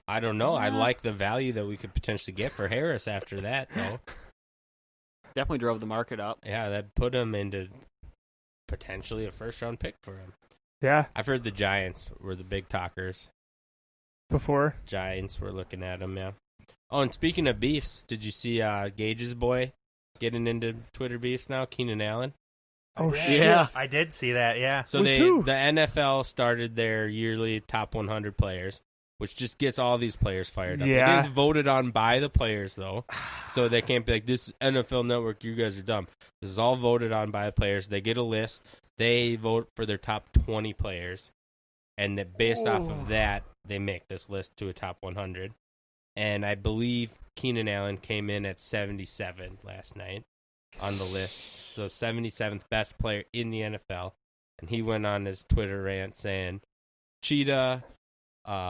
I don't know. I like the value that we could potentially get for Harris after that, though. Definitely drove the market up. Yeah, that put him into potentially a first-round pick for him. Yeah, I've heard the Giants were the big talkers. before. Giants were looking at him, yeah. Oh, and speaking of beefs, did you see Gage's boy getting into Twitter beefs now, Keenan Allen? Oh, shit. Yeah. I did see that, yeah. So With who? the NFL started their yearly top 100 players, which just gets all these players fired up. Yeah. It is voted on by the players, though, so they can't be like, this NFL Network, you guys are dumb. This is all voted on by the players. They get a list. They vote for their top 20 players, and that based off of that, they make this list to a top 100. And I believe Keenan Allen came in at 77 last night on the list, so 77th best player in the NFL. And he went on his Twitter rant saying, Cheetah,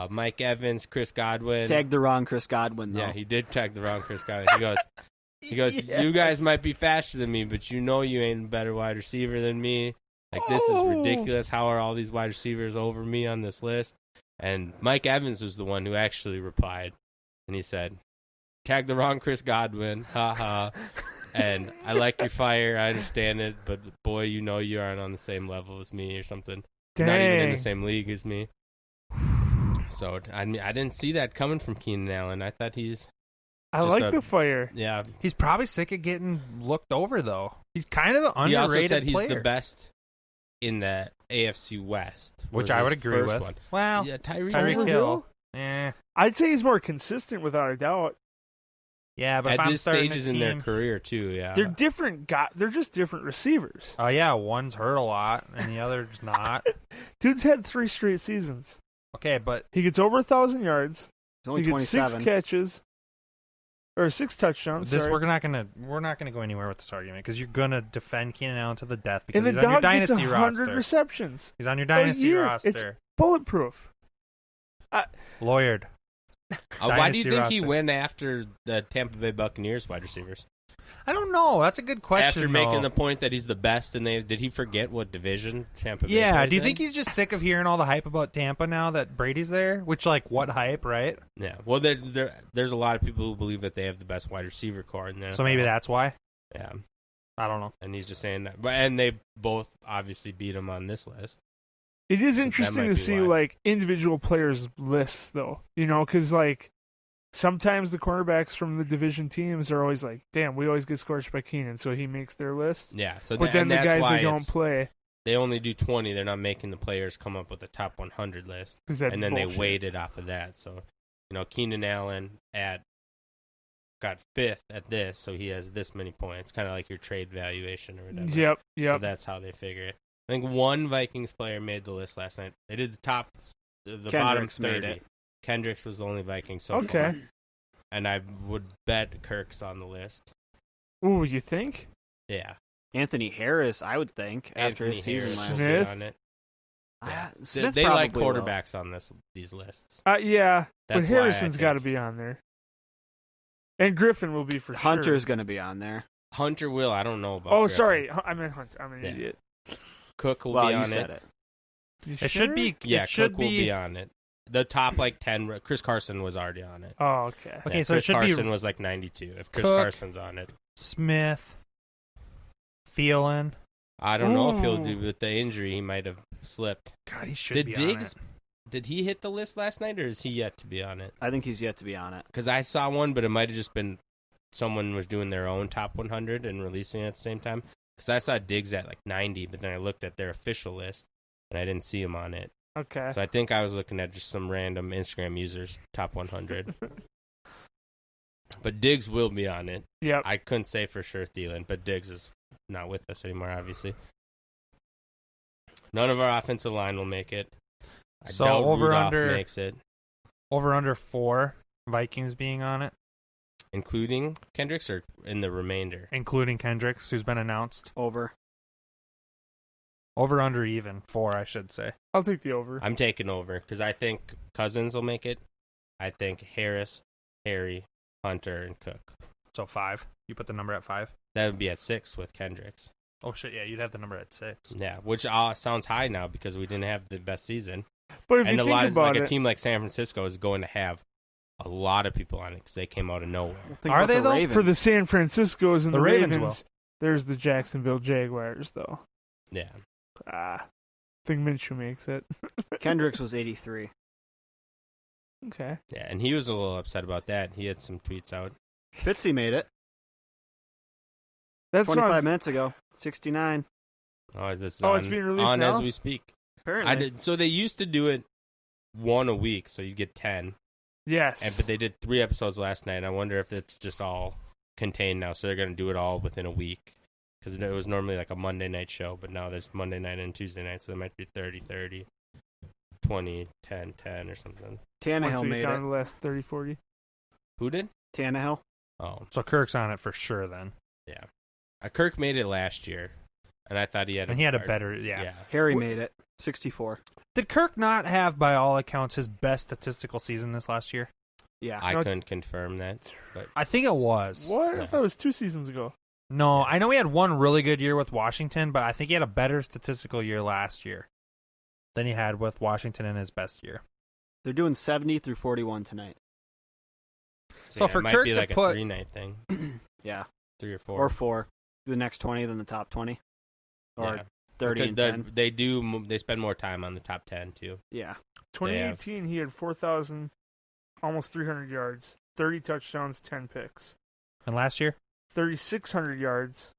Mike Evans, Chris Godwin. Tagged the wrong Chris Godwin, though. Yeah, he did tag the wrong Chris Godwin. He goes, you guys might be faster than me, but you know you ain't a better wide receiver than me. Like, this is ridiculous. How are all these wide receivers over me on this list? And Mike Evans was the one who actually replied. And he said, tag the wrong Chris Godwin. Ha ha. And I like your fire. I understand it. But, boy, you know you aren't on the same level as me or something. Dang. Not even in the same league as me. So, I didn't see that coming from Keenan Allen. I thought he's... I just like the fire. Yeah. He's probably sick of getting looked over, though. He's kind of an underrated He also said he's player. the best in the AFC West. Which was I would his agree first with. One. Well, Yeah, Tyreek Tyreek Hill. Hill. I'd say he's more consistent without a doubt. Yeah, but if At I'm this starting stages a in their team- career, too, yeah. They're different. They're just different receivers. Oh, yeah, one's hurt a lot, and the other's not. Dude's had 3 straight seasons. Okay, but He gets over 1,000 yards. He's only He gets 6 27. catches. Or 6 touchdowns. this sorry. we're not gonna go anywhere with this argument because you're gonna defend Keenan Allen to the death because And the he's on your dog gets dynasty 100 roster. receptions. He's on your A dynasty year. roster. It's bulletproof. Lawyered. Why do you Dynasty think he roster. went after the Tampa Bay Buccaneers wide receivers? I don't know. That's a good question. After making though. the point that he's the best, and did he forget what division Tampa Bay Yeah, plays do you in? think he's just sick of hearing all the hype about Tampa now that Brady's there? Which, like, what hype, right? Yeah, well, there's a lot of people who believe that they have the best wide receiver core in there. So maybe that's why. Yeah, I don't know. and he's just saying that. And they both obviously beat him on this list. It is that interesting might to be see, why. like, individual players' lists, though. You know, because, like, sometimes the cornerbacks from the division teams are always like, damn, we always get scorched by Keenan, so he makes their list. Yeah, so But then and the that's guys why that don't it's- play, they only do 20. They're not making the players come up with a top 100 list, because that and then bullshit. they weighted off of that. So, Keenan Allen got 5th at this, so he has this many points, kind of like your trade valuation or whatever. Yep. So that's how they figure it. I think one Vikings player made the list last night. They did the top, the bottom Kendricks made 30. it. Kendricks was the only Viking so Okay. far. And I would bet Kirk's on the list. Ooh, you think? Yeah. Anthony Harris, I would think, after Anthony his season Harris last will Smith? be on it. year. They- Smith they like probably will. quarterbacks on these lists. Yeah, That's but why I Harrison's got to think- be on there. And Griffin will be for Hunter's sure. going to be on there. Hunter will. I don't know about Oh, Griffin. sorry. I meant Hunter. I'm an Yeah. idiot. Cook will Well, be you on said it. You It sure? should be. Yeah, it should Cook will be on it. The top, 10. Chris Carson was already on it. Oh, okay. Okay, Yeah, so it Chris should Carson be was 92. If Chris Cook. Carson's on it. Smith, Thielen. I don't know if he'll Ooh. do with the injury. He might have slipped. God, he should Did be Diggs? on it. Did he hit the list last night, or is he yet to be on it? I think he's yet to be on it. Because I saw one, but it might have just been someone was doing their own top 100 and releasing it at the same time. Because I saw Diggs at like 90, but then I looked at their official list and I didn't see him on it. Okay. So I think I was looking at just some random Instagram users top 100. But Diggs will be on it. Yep. I couldn't say for sure Thielen, but Diggs is not with us anymore, obviously. None of our offensive line will make it. I So doubt over Rudolph under makes it, over under 4 Vikings being on it, including Kendricks or in the remainder. including Kendricks, who's been announced. Over. Over under even 4, I should say. I'll take the over. I'm taking over because I think Cousins will make it. I think Harris, Harry, Hunter, and Cook. So 5. You put the number at 5. That would be at 6 with Kendricks. Oh shit, yeah, you'd have the number at 6. Yeah, which sounds high now because we didn't have the best season. But if And you a think lot of, about like it, a team like San Francisco is going to have a lot of people on it because they came out of nowhere. Think Are about they, the though? Ravens. for the San Franciscos and The the Ravens Ravens, there's the Jacksonville Jaguars, though. Yeah, I think Minshew makes it. Kendricks was 83. Okay. yeah, and he was a little upset about that. He had some tweets out. Fitzy made it That's 25 minutes ago. 69. Oh, is this Oh, on, it's being released on now? as we speak? Apparently. So they used to do it one a week, so you get 10. Yes. But they did 3 episodes last night, and I wonder if it's just all contained now. So they're going to do it all within a week. Because it was normally like a Monday night show, but now there's Monday night and Tuesday night, so there might be 30-30, 20, 10-10 or something. Once Tannehill they made get down it. to the last 30, 40. Who did? Tannehill. Oh, So Kirk's on it for sure then. yeah. Kirk made it last year, and I thought he had And he had a better, Yeah. Harry made it. 64. Did Kirk not have, by all accounts, his best statistical season this last year? Yeah. I No. couldn't confirm that. But I think it was. What? Yeah. I thought it was 2 seasons ago. No, I know he had one really good year with Washington, but I think he had a better statistical year last year than he had with Washington in his best year. They're doing 70 through 41 tonight. So yeah, for it might Kirk be to like put- a 3-night thing. Yeah. 3 or 4. Or 4. The next 20, then the top 20. Or Yeah. 30 and 10. They spend more time on the top 10, too. Yeah. 2018, he had 4,000, almost 300 yards, 30 touchdowns, 10 picks. And last year? 3,600 yards,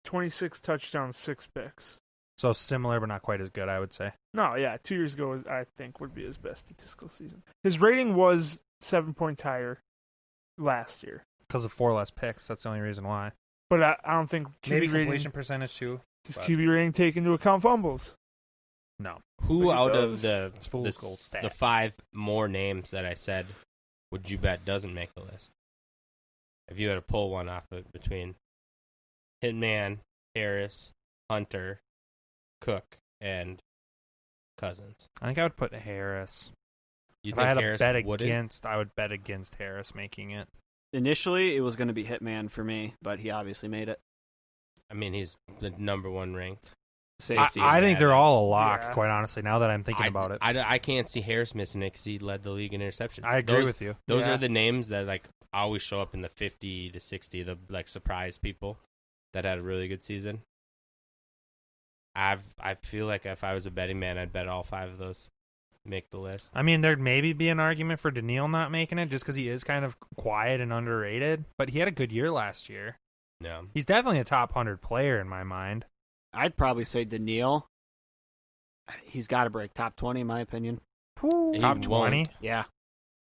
26 touchdowns, 6 picks. So similar, but not quite as good, I would say. No, yeah, 2 years ago, I think, would be his best statistical season. His rating was 7 points higher last year. Because of 4 less picks, that's the only reason why. But I don't think QB Maybe rating, completion percentage too. does but- QB rating take into account fumbles? No. Who Like it out does. of It's full gold stat. the 5 more names that I said would you bet doesn't make the list? If you had to pull one off of between Hitman, Harris, Hunter, Cook, and Cousins. I think I would put Harris. You If think I had Harris to bet wouldn't? against, I would bet against Harris making it. Initially, it was going to be Hitman for me, but he obviously made it. I mean, he's the number 1 ranked Safety. I think they're all a lock, Yeah. quite honestly, now that I'm thinking about it. I can't see Harris missing it because he led the league in interceptions. I agree Those- with you. Those Yeah. are the names that like always show up in the 50 to 60, the like surprise people that had a really good season. I feel like if I was a betting man, I'd bet all 5 of those make the list. I mean, there'd maybe be an argument for Daniil not making it just because he is kind of quiet and underrated, but he had a good year last year. No, He's definitely a top 100 player in my mind. I'd probably say Daniil. He's got to break top 20, in my opinion. He Top won't. 20? Yeah.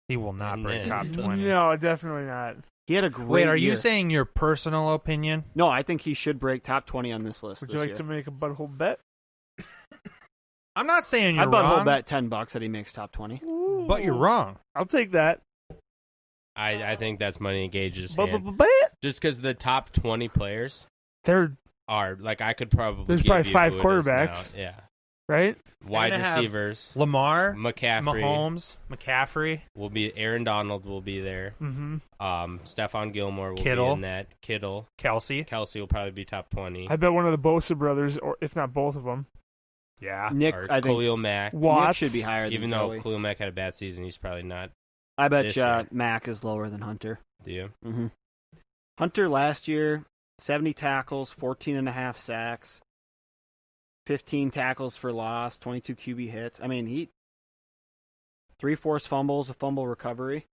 He will not break top Yes. 20. No, definitely not. He had a great Wait, are year. you saying your personal opinion? No, I think he should break top 20 on this list Would this you like year. to make a butthole bet? I'm not saying you're I'd bet wrong, whole bet $10 that he makes top 20. but you're wrong. I'll take that. I think that's money in Gage's hand. Bet? Just because the top 20 players They're are like I could probably There's give probably you 5 who it is now. quarterbacks. Yeah, right. wide gonna have receivers. Lamar, McCaffrey Mahomes, McCaffrey, will be. Aaron Donald will be there. Mm-hmm. Stephon Gilmore will Kittle. be in that. Kittle. Kelsey. Kelsey will probably be top 20. I bet one of the Bosa brothers, or if not both of them, Yeah. Nick, Or I think Khalil Mack. Nick Watts should be higher Even than though Joey. Khalil Mack had a bad season, he's probably not. I bet this year. Mack is lower than Hunter. Do you? Mm-hmm. Hunter last year, 70 tackles, 14.5 sacks, 15 tackles for loss, 22 QB hits. I mean, 3 forced fumbles, a fumble recovery.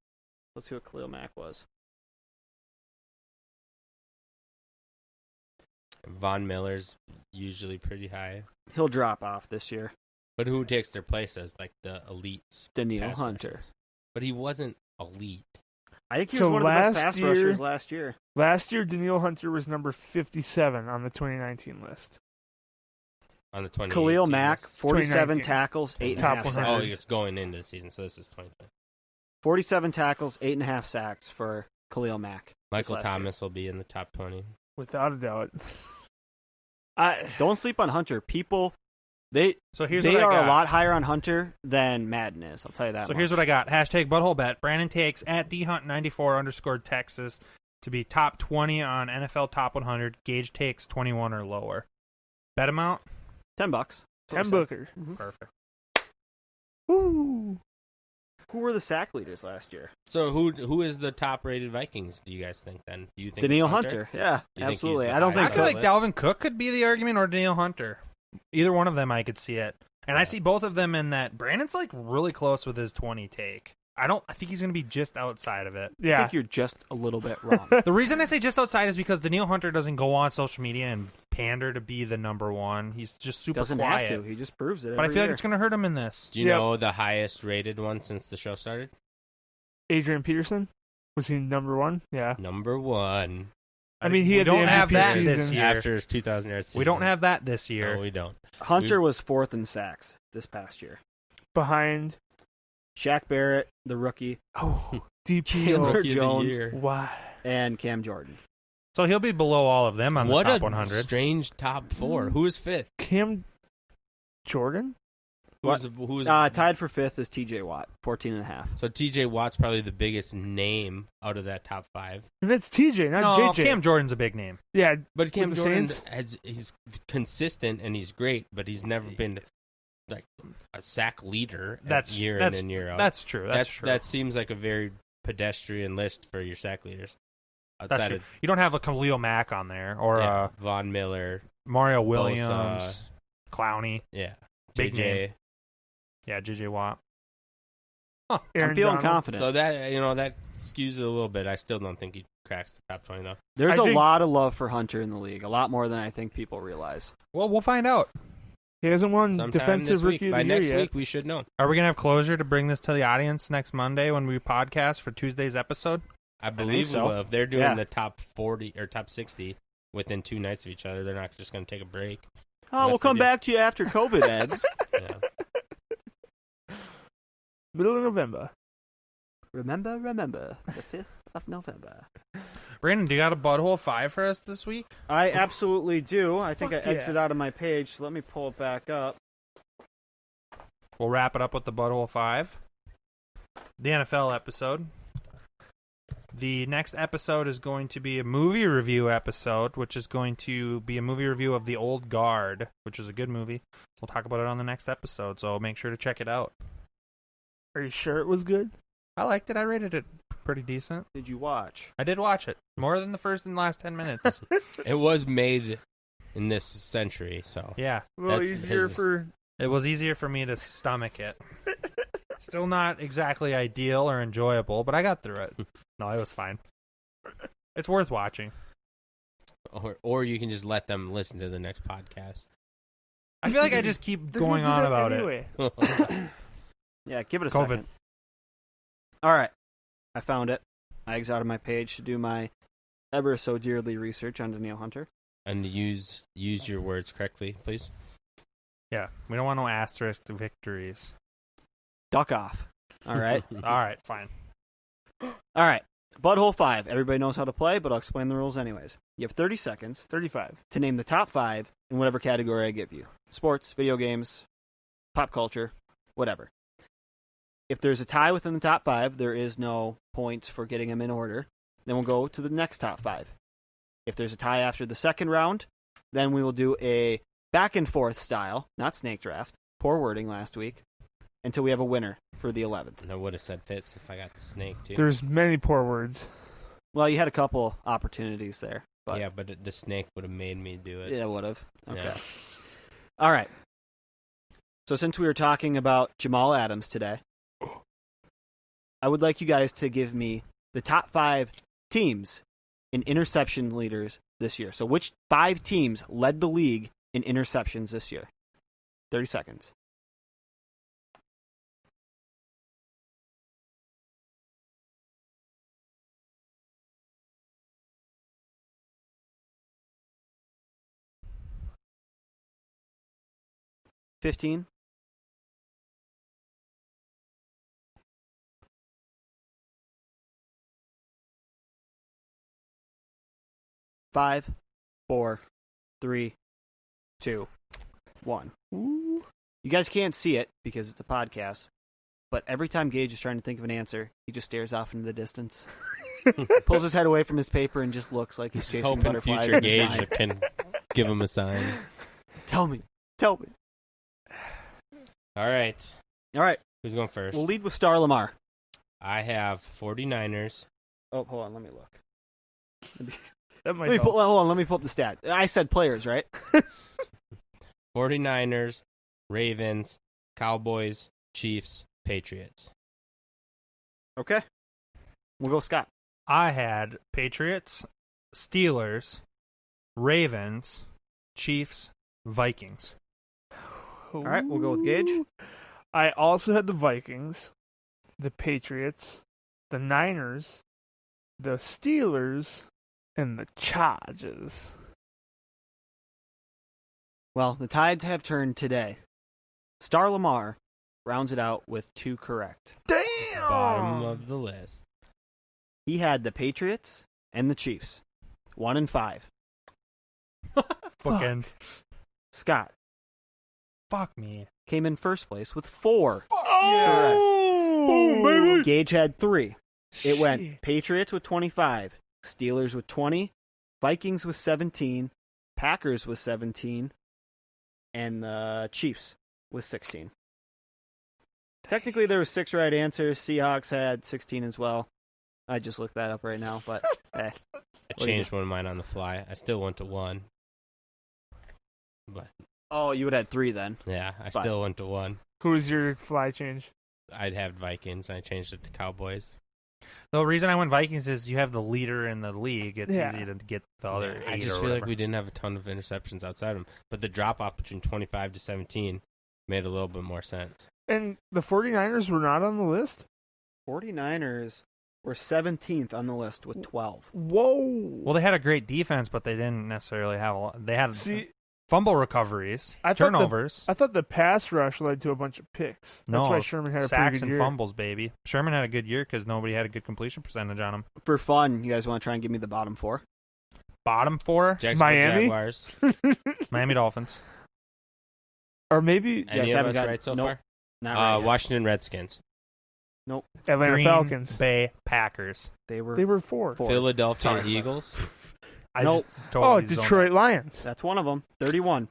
Let's see what Khalil Mack was. Von Miller's usually pretty high. He'll drop off this year. But who takes their place as like the elites? Daniil pass Hunter. rushers? But he wasn't elite. I think he was So one of the best last pass year- rushers last year. Last year, Daniil Hunter was number 57 on the 2019 list. On the 20. Khalil Mack, 47 2019. tackles, 8.5 Top sacks. 100. Oh, it's going into the season, so this is 2020. 47 tackles, 8.5 sacks for Khalil Mack. Michael last Thomas will be in the top 20. Without a doubt. Don't sleep on Hunter. People, So here's they what I are got. a lot higher on Hunter than Madden is. I'll tell you that. So here's what I got. Hashtag butthole bet. Brandon takes at dhunt94 _ Texas to be top 20 on NFL top 100. Gage takes 21 or lower. Bet amount? $10. 10 Booker. Perfect. Woo! Who were the sack leaders last year? So who is the top rated Vikings? Do you guys think then? Do you think Daniil it's Hunter. Yeah, You think absolutely. he's the I don't highest I think feel on like the Dalvin Cook could be the argument or Daniil Hunter. Either one of them, I could see it. And I see both of them in that. Brandon's like really close with his 20 take. I think he's going to be just outside of it. I Yeah. think you're just a little bit wrong. The reason I say just outside is because Daniil Hunter doesn't go on social media and pander to be the number one. He's just super Doesn't quiet. have to. He just proves it. But I every feel like year. it's going to hurt him in this. Do you Yep. know the highest rated one since the show started? Adrian Peterson? Was he number one? Yeah. Number one. I mean, he we had the don't have MVP that season. this year. After his 2,000 yards season. We don't have that this year. No, we don't. Hunter was 4th in sacks this past year. Behind. Shaq Barrett, the rookie, Oh, DPO. Chandler Rookie of the Jones. year. Wow. and Cam Jordan. So he'll be below all of them on What the top a 100. strange top four. Who is fifth? Cam Jordan? Who's Tied for 5th is TJ Watt, 14.5. So TJ Watt's probably the biggest name out of that top five. And that's TJ, not No, JJ. Cam Jordan's a big name. Yeah. But Cam With the Jordan Saints? he's consistent and he's great, but he's never been like a sack leader year in and year out. That's true. That's true. That seems like a very pedestrian list for your sack leaders. That's Outside true. of You don't have a Khalil Mack on there or Von Miller, Mario Bosa, Williams, Clowney. yeah, Big JJ. name. Yeah, JJ Watt. Aaron I'm feeling Donald. confident. So that skews it a little bit. I still don't think he cracks the top 20 though. There's I a think- lot of love for Hunter in the league, a lot more than I think people realize. Well, we'll find out. He hasn't won Sometime Defensive this week. Rookie of By the Year next yet. week, we should know. Are we going to have closure to bring this to the audience next Monday when we podcast for Tuesday's episode? I believe so. we will. If they're doing Yeah. the top 40 or top 60 within 2 nights of each other, they're not just going to take a break. Oh, Unless we'll they come do. back to you after COVID ends. Yeah. Middle of November. remember, the 5th of November. Brandon, do you got a butthole 5 for us this week? I absolutely do. I think Fuck I yeah. exit out of my page, so let me pull it back up. We'll wrap it up with the butthole 5. The NFL episode. The next episode is going to be a movie review episode, which is going to be a movie review of The Old Guard, which is a good movie. We'll talk about it on the next episode, so make sure to check it out. Are you sure it was good? I liked it. I rated it pretty decent. Did you watch? I did watch it. More than the first and last 10 minutes. It was made in this century, so. Yeah. A little That's easier his- for. It was easier for me to stomach it. Still not exactly ideal or enjoyable, but I got through it. No, it was fine. It's worth watching. Or you can just let them listen to the next podcast. I feel like I just keep They're going gonna do on that about it. anyway. Yeah, give it a COVID. second. All right. I found it. I exit out of my page to do my ever so dearly research on Daniil Hunter. And use your words correctly, please. Yeah, we don't want no asterisk victories. Duck off. All right. All right, fine. All right. Butthole 5. Everybody knows how to play, but I'll explain the rules anyways. You have 30 seconds 35. to name the top 5 in whatever category I give you. Sports, video games, pop culture, whatever. If there's a tie within the top 5, there is no points for getting them in order. Then we'll go to the next top 5. If there's a tie after the second round, then we will do a back and forth style, not snake draft. Poor wording last week. Until we have a winner for the 11th. And I would have said Fitz if I got the snake, too. There's many poor words. Well, you had a couple opportunities there. But Yeah, but the snake would have made me do it. yeah, would have. Okay. Yeah. All right. So since we were talking about Jamal Adams today, I would like you guys to give me the top 5 teams in interception leaders this year. So which 5 teams led the league in interceptions this year? 30 seconds. $15. 5, 4, 3, 2, 1. You guys can't see it because it's a podcast, but every time Gage is trying to think of an answer, he just stares off into the distance, pulls his head away from his paper, and just looks like he's chasing Hoping butterflies. future in the sky. Gage can give him a sign. Tell me. All right. All right, Who's going first? we'll lead with Star Lamar. I have 49ers. Oh, hold on, let me look. That might Let me help. hold on, let me pull up the stat. I said players, right? 49ers, Ravens, Cowboys, Chiefs, Patriots. Okay. We'll go Scott. I had Patriots, Steelers, Ravens, Chiefs, Vikings. All right, we'll go with Gage. I also had the Vikings, the Patriots, the Niners, the Steelers, and the Chargers. Well, the tides have turned today. Star Lamar rounds it out with 2 correct. Damn! Bottom of the list. He had the Patriots and the Chiefs. 1 and 5. Bookends. Scott Fuck me. came in first place with 4. Oh! Boom, baby! Gage had 3. It went Shit. Patriots with 25, Steelers with 20, Vikings with 17, Packers with 17, and the Chiefs with 16. Technically, there were 6 right answers. Seahawks had 16 as well. I just looked that up right now, but I changed one of mine on the fly. I still went to 1. But, oh, you would have had 3 then. yeah, I Fine. still went to 1. Who was your fly change? I'd have Vikings, and I changed it to Cowboys. The reason I went Vikings is you have the leader in the league. It's Yeah. easy to get the other I 8 just or feel like whatever. we didn't have a ton of interceptions outside of them. But the drop-off between 25 to 17 made a little bit more sense. And the 49ers were not on the list? 49ers were 17th on the list with 12. Whoa. Well, they had a great defense, but they didn't necessarily have a lot. They had See, fumble recoveries, I thought turnovers. I thought the pass rush led to a bunch of picks. That's No, why Sherman had a sacks pretty good and year. fumbles, baby. Sherman had a good year because nobody had a good completion percentage on him. For fun, you guys want to try and give me the bottom 4? Bottom 4, Jacksonville Miami? Jaguars. Miami Dolphins. Or maybe Any Yes, of haven't us got- right so nope. far? Not right yet. Washington Redskins. Atlanta Green Falcons. Bay Packers. They were They were 4. 4. Philadelphia Sorry. Eagles. I Nope. just Oh, totally zoned Detroit Lions. That's one of them. 31.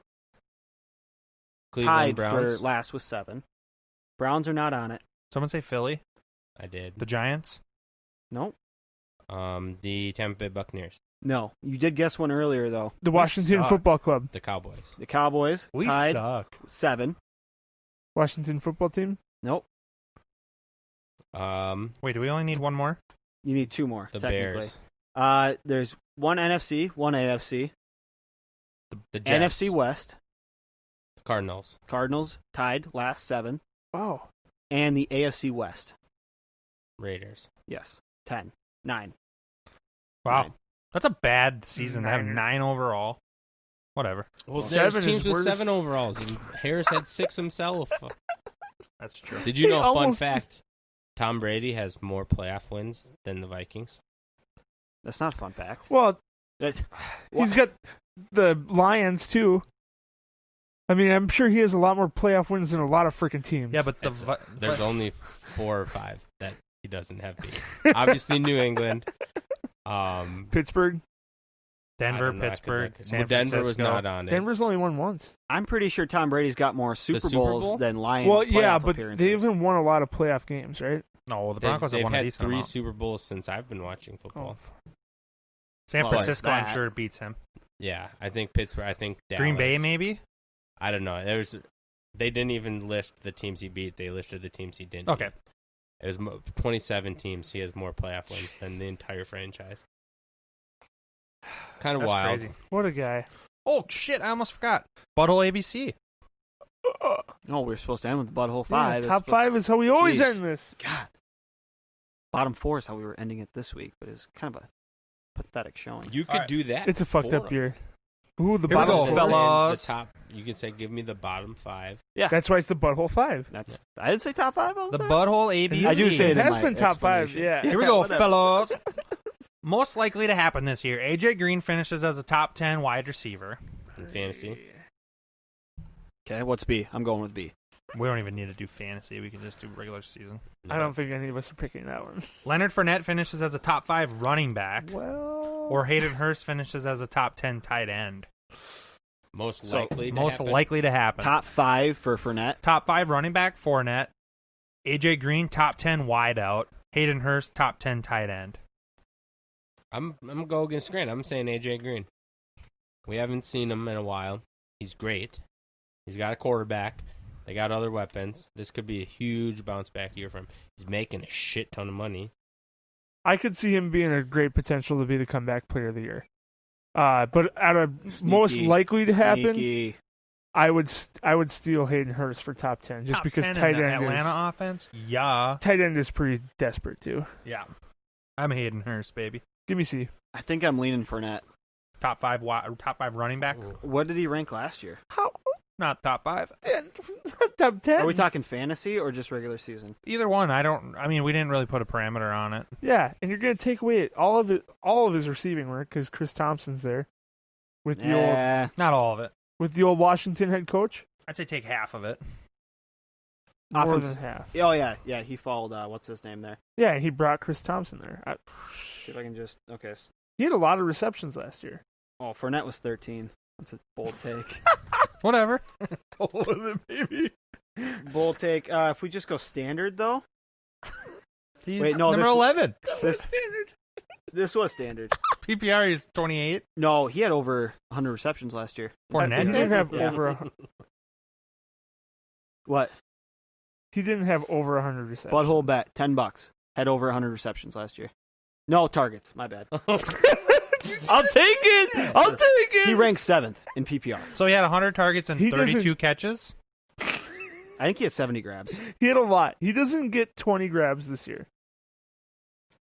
Cleveland Tied Browns. for last with 7. Browns are not on it. Someone say Philly. I did. The Giants. Nope. The Tampa Bay Buccaneers. No. You did guess one earlier, though. The Washington suck. Football Club. The Cowboys. The Cowboys We tied suck. with 7. Washington Football Team. Nope. Wait, do we only need one more? You need 2 more, The technically. Bears. There's one NFC, one AFC. The Jets. NFC West. The Cardinals. Cardinals tied last 7. Oh. And the AFC West. Raiders. Yes. 10. 9. Wow. 9. That's a bad season to have Niners. 9 overall. Whatever. Well, 7 there's teams is with worse. 7 overalls, and Harris had 6 himself. That's true. Did you know, He fun almost- fact, Tom Brady has more playoff wins than the Vikings? That's not a fun fact. Well, That's, he's got the Lions, too. I mean, I'm sure he has a lot more playoff wins than a lot of freaking teams. Yeah, but the There's only 4 or 5 that he doesn't have beat. Obviously, New England. Pittsburgh. Denver, I don't know, I could Pittsburgh, look. San Well, Denver was Francisco. not on it. Denver's only won once. I'm pretty sure Tom Brady's got more Super Super Bowls Bowl? than Lions Well, yeah, playoff but appearances. they haven't won a lot of playoff games, right? No, the They've, Broncos have they've won a had decent 3 amount. Super Bowls since I've been watching football. San Well, like Francisco, I'm that. sure, beats him. Yeah, I think Pittsburgh. I think Dallas. Green Bay, maybe? I don't know. They didn't even list the teams he beat. They listed the teams he didn't. Okay. Beat. It was 27 teams. He has more playoff wins than the entire franchise. Kind of That's wild. crazy. What a guy. Oh, shit, I almost forgot. Butthole ABC. No, we were supposed to end with Butthole Yeah, 5. top 5 is how we always Jeez. end this. God. Bottom 4 is how we were ending it this week, but it's kind of a pathetic showing. You could All right. do that. It's a fucked up for 'em. year. Ooh, the Here we bottom go, four. fellas. The top. You can say, give me the bottom 5. Yeah. That's why it's the butthole 5. I didn't say top 5 all the The time. Butthole ABC. I do say It in has my been top 5, explanation. yeah. Here we go, whatever. fellas. Most likely to happen this year. AJ Green finishes as a top 10 wide receiver. In fantasy. Okay, what's B? I'm going with B. We don't even need to do fantasy. We can just do regular season. I don't think any of us are picking that one. Leonard Fournette finishes as a top 5 running back. Well, Or Hayden Hurst finishes as a top 10 tight end. Most So, likely to Most happen. likely to happen. Top 5 for Fournette. Top 5 running back, Fournette. AJ Green, top 10 wide out. Hayden Hurst, top 10 tight end. I'm going to go against Grant. I'm saying AJ Green. We haven't seen him in a while. He's great. He's got a quarterback. They got other weapons. This could be a huge bounce back year for him. He's making a shit ton of money. I could see him being a great potential to be the comeback player of the year. But out of most Sneaky. likely to happen, Sneaky. I would steal Hayden Hurst for top 10 just Top because 10 tight in the end Atlanta offense? Yeah. tight end is pretty desperate too. Yeah. I'm Hayden Hurst, baby. Give me C. I think I'm leaning Fournette. Top 5 running back? What did he rank last year? How? Not top 5. Top 10. Are we talking fantasy or just regular season? Either one. We didn't really put a parameter on it. Yeah, and you're gonna take away all of his receiving work because Chris Thompson's there with the old Not all of it. Washington head coach. I'd say take half of it. More Offense- than half. Oh, yeah. Yeah, he followed, what's his name there? Yeah, and he brought Chris Thompson there. See if I can just, okay. He had a lot of receptions last year. Oh, Fournette was 13. That's a bold take. Whatever. Baby. Bold take. If we just go standard, though. He's Wait, no, number this- 11. This was standard. PPR is 28. No, he had over 100 receptions last year. He Fournette didn't did? have Yeah. over. What? He didn't have over 100 receptions. Butthole bet. $10. Had over 100 receptions last year. No, targets. My bad. I'll take it. I'll take it. He ranked 7th in PPR. So he had 100 targets and He 32 catches. I think he had 70 grabs. He had a lot. He doesn't get 20 grabs this year.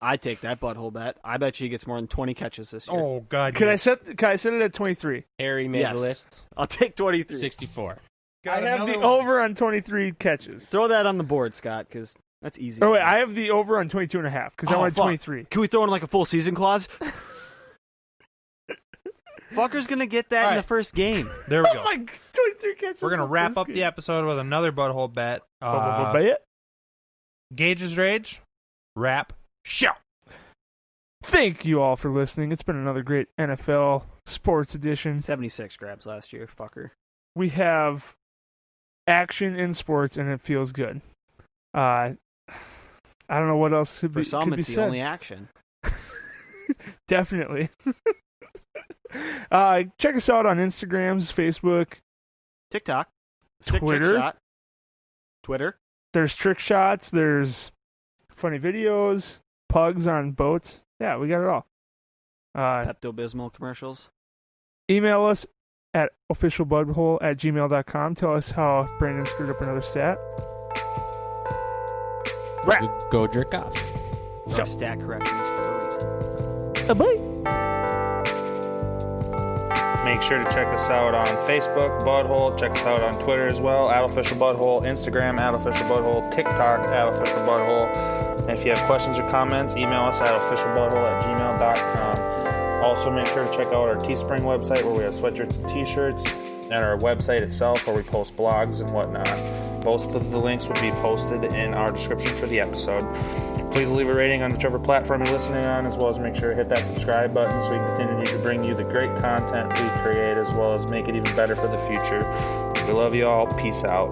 I take that butthole bet. I bet you he gets more than 20 catches this year. Oh, God. Can I yes. set it at 23? Harry made Yes. the list. I'll take 23. 64. I have the another one. over on 23 catches. Throw that on the board, Scott, because that's easy. Oh wait, I have the over on 22 and a half because I Oh, wanted fuck. 23. Can we throw in like a full season clause? Fucker's going to get that All in right. the first game. There we Oh go. my God, 23 catches. We're going to in wrap first up the game. episode with another butthole bet. Bet. Gauge's Rage. Wrap. Show. Thank you all for listening. It's been another great NFL sports edition. 76 grabs last year, fucker. We have action in sports, and it feels good. I don't know what else could For be, some, could be it's the said. only action. Definitely. Check us out on Instagrams, Facebook. TikTok. Sick Twitter. trick shot. Twitter. There's trick shots. There's funny videos. Pugs on boats. Yeah, we got it all. Pepto-Bismol commercials. Email us at officialbudhole@gmail.com. Tell us how Brandon screwed up another stat. Go jerk off. Our stat corrections for a reason. Bye. Make sure to check us out on Facebook, Butthole. Check us out on Twitter as well, @officialbutthole, Instagram, @officialbutthole, TikTok, @officialbutthole. And if you have questions or comments, email us at officialbutthole@gmail.com. Also, make sure to check out our Teespring website where we have sweatshirts and t-shirts, and our website itself where we post blogs and whatnot. Both of the links will be posted in our description for the episode. Please leave a rating on whichever platform you're listening on, as well as make sure to hit that subscribe button so we can continue to bring you the great content we create, as well as make it even better for the future. We love you all. Peace out.